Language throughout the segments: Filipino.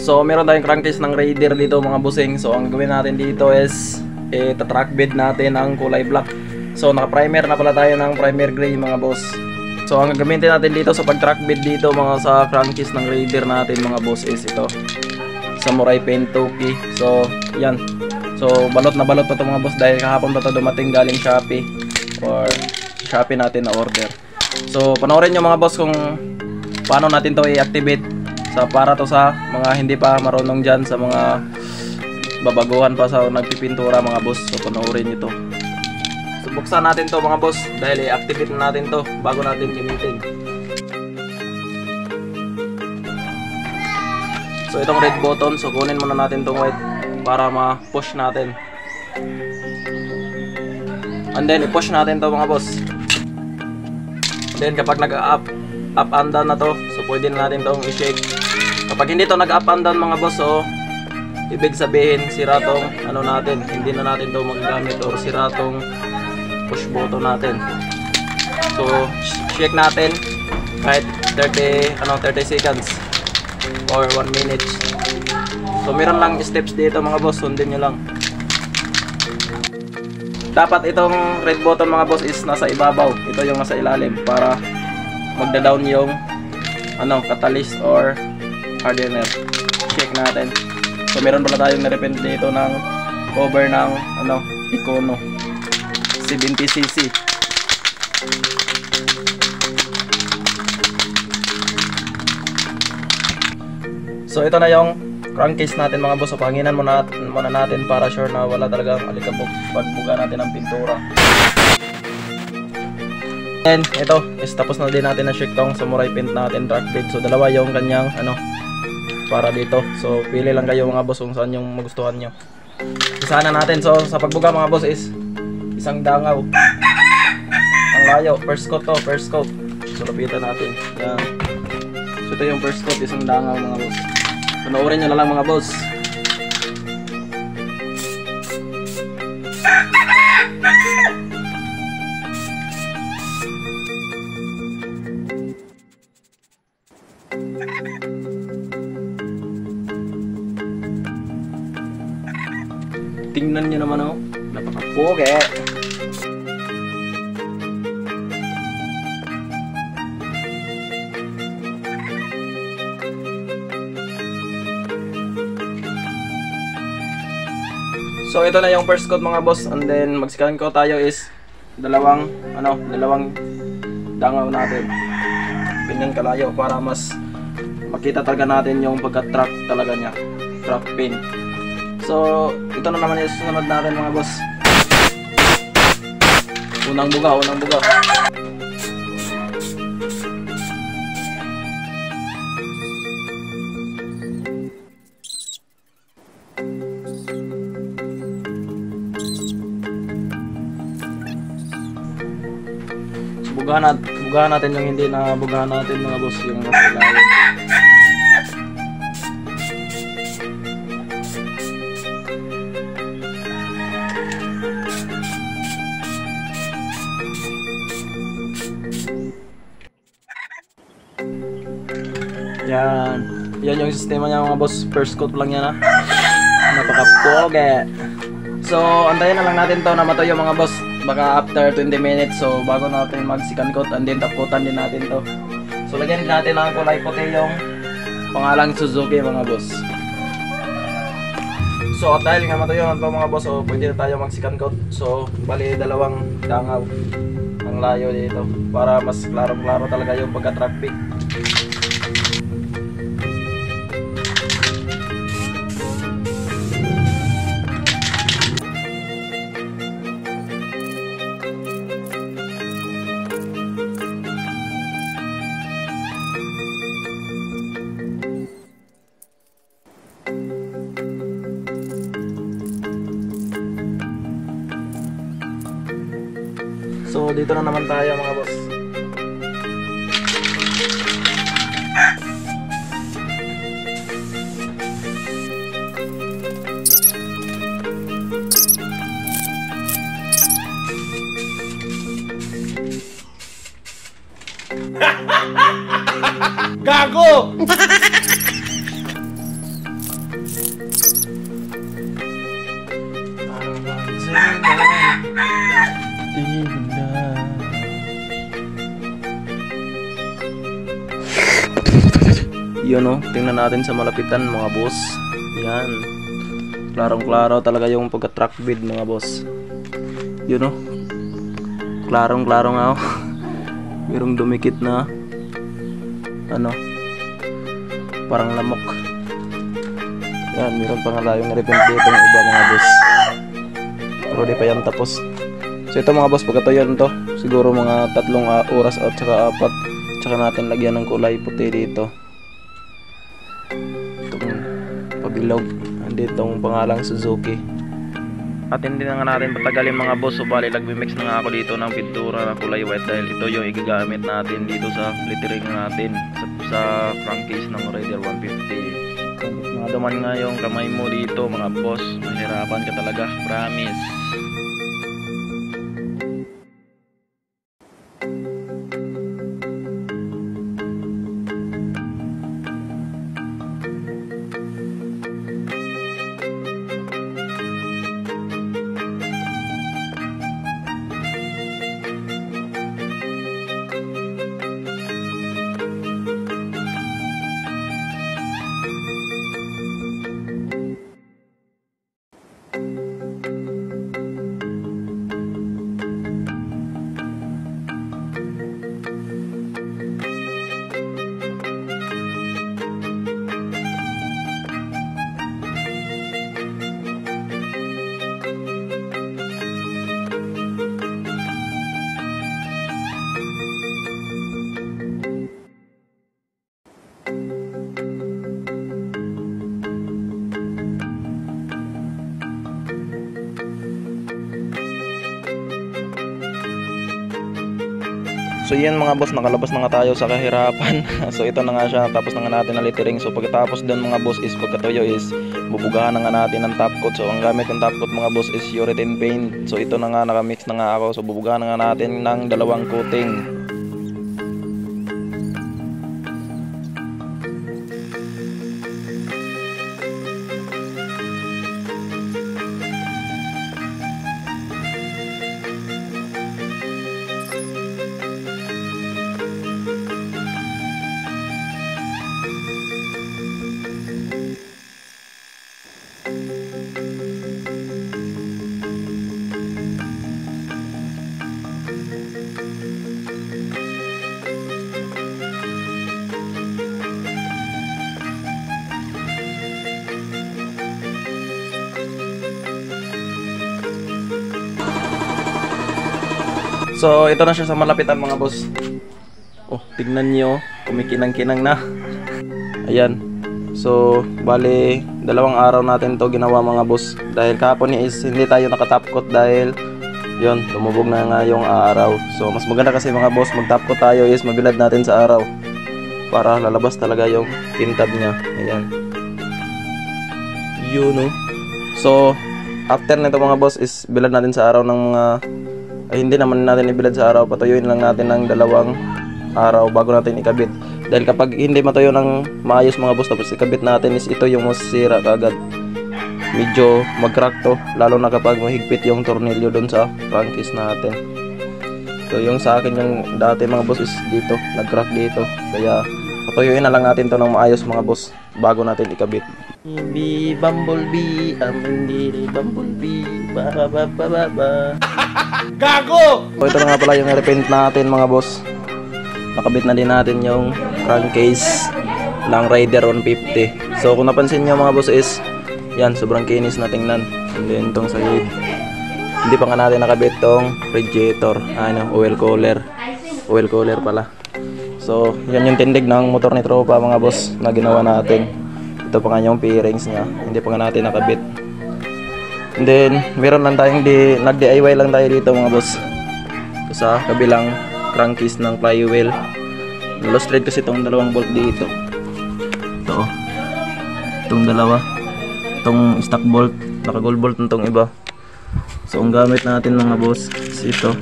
So meron tayong crankcase ng Raider dito mga bossing. So ang gawin natin dito is tatrack bed natin ang kulay black. So naka-primer na pala tayo ng primer gray mga boss. So ang gagamitin natin dito sa pag-track bed dito mga sa crankcase ng Raider natin mga boss is ito, Samurai Paint Toki. So yan. So balot na balot pa ito mga boss dahil kahapon pa ito dumating galing Shopee or Shopee natin na order. So panoorin nyo mga boss kung paano natin to i-activate para to sa mga hindi pa marunong dyan, sa mga babaguhan pa sa nagpipintura mga boss. So panoorin nyo to. So buksan natin to mga boss dahil i-activate na natin to bago natin gamitin. So itong red button, so kunin muna natin tong white para ma-push natin. And then i-push natin to mga boss. And then kapag nag-up and down na to, so pwede na natin tong i-shake. Kapag hindi to nag-up and down mga boss, so ibig sabihin sira tong ano natin, hindi na natin to magagamit or sira tong push button natin. So shake natin kahit 30 seconds or 1 minute. So meron lang steps dito mga boss, sundin nyo lang. Dapat itong red button mga boss is nasa ibabaw, ito yung nasa ilalim para magda-down yung catalyst or hardener. Check natin. So meron pala tayong na-repent dito ng cover ng Econo 70cc. So ito na yung crankcase natin mga boss. So pahanginan muna natin para sure na wala talagang alikabok pagbuga natin ng pintura. And ito is tapos na din natin na shake tong Samurai Paint natin track bed. So dalawa yung kanyang para dito. So pili lang kayo mga boss kung saan yung magustuhan nyo. Isahan na natin. So sa pagbuga mga boss is isang dangaw. Ang layo, first coat to, first coat. So lapitan natin. Yan. So ito yung first coat, isang dangaw mga boss. Panoorin nyo na lang mga boss. Tingnan nyo naman napakapogi. So ito na yung first coat mga boss, and then mag-second coat tayo is dalawang dangaw natin. Ganyan kalayo para mas makita talaga natin yung pagka-track talaga niya, track paint. So ito na naman yung susunod natin mga boss. Unang buga. Bugahan natin yung hindi na bugahan natin mga boss, yung nasa ilalim. Yan yung sistema niya mga boss. First coat lang yan napaka-pogi. So antayin na lang natin to na matuyo mga boss. Baka after 20 minutes, so bago natin mag-second coat and then top coatan din natin to. So lagyan din natin ng kulay puti yung pangalang Suzuki mga boss. So at dahil nga matuyo na to mga boss, so pwede na tayo mag-second coat. So bali dalawang dangaw ang layo dito para mas klaro-klaro talaga yung pagka-track pick. So dito na naman tayo mga boss. Gago! Yun o, tingnan natin sa malapitan mga boss. Yan. Klarong-klaro talaga yung pagka-track bed mga boss. Yun o. Klarong-klaro nga o. Merong dumikit na ano, parang lamok. Yan, meron pa nga tayong repent dito ng iba mga boss. Pero di pa yan tapos. So ito mga boss, pagkatuyo nito, siguro mga 3 oras at saka 4. Tsaka natin lagyan ng kulay puti dito. Itong pabilog. Andito itong pangalang Suzuki. At hindi na nga natin patagalin mga boss. So bali nagmimix na nga ako dito ng pintura na kulay white dahil ito yung igagamit natin dito sa lettering natin sa crankcase ng Raider 150. Kung mga duman nga yung kamay mo dito mga boss, mahirapan ka talaga, promise. So yan mga boss, nakalabas na nga tayo sa kahirapan. So ito na nga siya, tapos na nga natin na lettering. So pagkatapos dun mga boss is pagkatuyo is bubugahan na nga natin ng top coat. So ang gamit ng top coat mga boss is urethane paint. So ito na nga, nakamix na nga ako. So bubugahan na nga natin ng 2 coating. So ito na siya sa malapitan mga boss. Oh, tignan nyo, kumikinang-kinang na. Ayan. So bali 2 araw natin to ginawa mga boss. Dahil kahapon is hindi tayo nakatapkot dahil yun, lumubog na nga yung araw. So mas maganda kasi mga boss, magtapkot tayo is mabilad natin sa araw para lalabas talaga yung kintab niya. Ayan. Yun no. So after nito mga boss is bilad natin sa araw ng mga hindi naman natin ibilad sa araw, patuyuin lang natin ng 2 araw bago natin ikabit. Dahil kapag hindi matuyo ng maayos mga boss tapos ikabit natin is ito yung masisira kagad. Medyo mag-crack to, lalo na kapag mahigpit yung tornilyo dun sa crankcase natin. So yung sa akin yung dati mga boss is dito, nag-crack dito. Kaya patuyuin na lang natin to ng maayos mga boss bago natin ikabit. Hindi bumblebee, hindi bumblebee, ba ba ba ba ba. Gago! So ito na nga pala yung repaint natin mga boss. Nakabit na din natin yung crankcase ng Raider 150. So kung napansin nyo mga boss is yan, sobrang kinis na tingnan. And then tong side, hindi pa nga natin nakabit tong radiator, oil cooler pala. So yan yung tindig ng motor ni Tropa mga boss na ginawa natin. Ito pa nga yung bearings nya, hindi pa nga natin nakabit. And then meron lang tayong nag-DIY lang tayo dito mga boss. Ito sa kabilang crankcase ng flywheel. Nalostrate kasi itong 2 bolt dito. Ito oh. Itong 2. Itong stock bolt, naka-gold bolt nitong iba. So ang gamit natin mga boss is ito.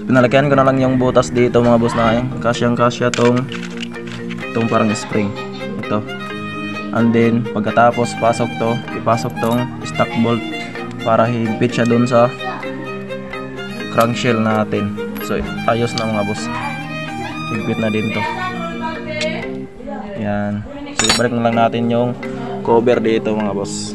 Pinalagyan ko na lang yung butas dito mga boss na yung kasyang-kasya itong parang spring. Ito. And then pagkatapos ipasok tong stock bolt para higpit siya doon sa crankshell natin. So ayos na mga boss, higpit na din to. Yan. So ibalik na lang natin yung cover dito mga boss.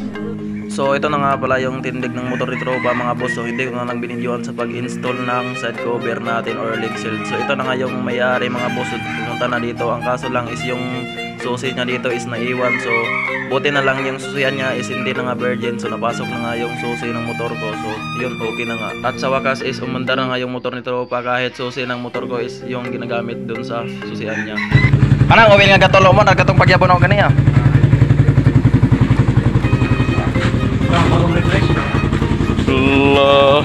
So ito na nga pala yung tindig ng motor ni Tropa mga boss. So hindi ko na lang binidyoan sa pag-install ng side cover natin or link shield. So ito na nga yung may-ari mga boss. Pumunta na dito. Ang kaso lang is yung susi niya dito is naiwan. So buti na lang yung susian niya is hindi na nga virgin. So napasok na nga yung susi ng motor ko. So yun, okay na nga. At sa wakas is umandar na nga yung motor ni Tropa kahit susi ng motor ko is yung ginagamit dun sa susian niya. Anang uwi nga gatolo mo, nagkatong pagyabon ako kaniya. Allah.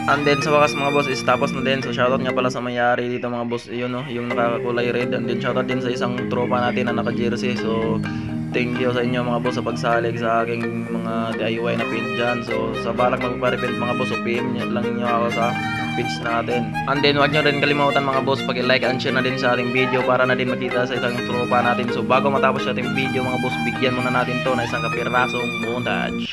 And then sa wakas mga boss is tapos na din. So shoutout nga pala sa may-ari dito mga boss. Yun no, yung nakakulay red. And then shoutout din sa isang tropa natin na naka-jersey. So thank you sa inyo mga boss sa pagsalig sa aking mga DIY na paint dyan. So sa balak magpa-repaint mga boss, so PM lang nyo ako sa page natin. And then wag nyo rin kalimutan mga boss pag-like and share na din sa ating video para na din makita sa isang tropa natin. So bago matapos sa ating video mga boss, bigyan muna natin to na isang kapirasong montage.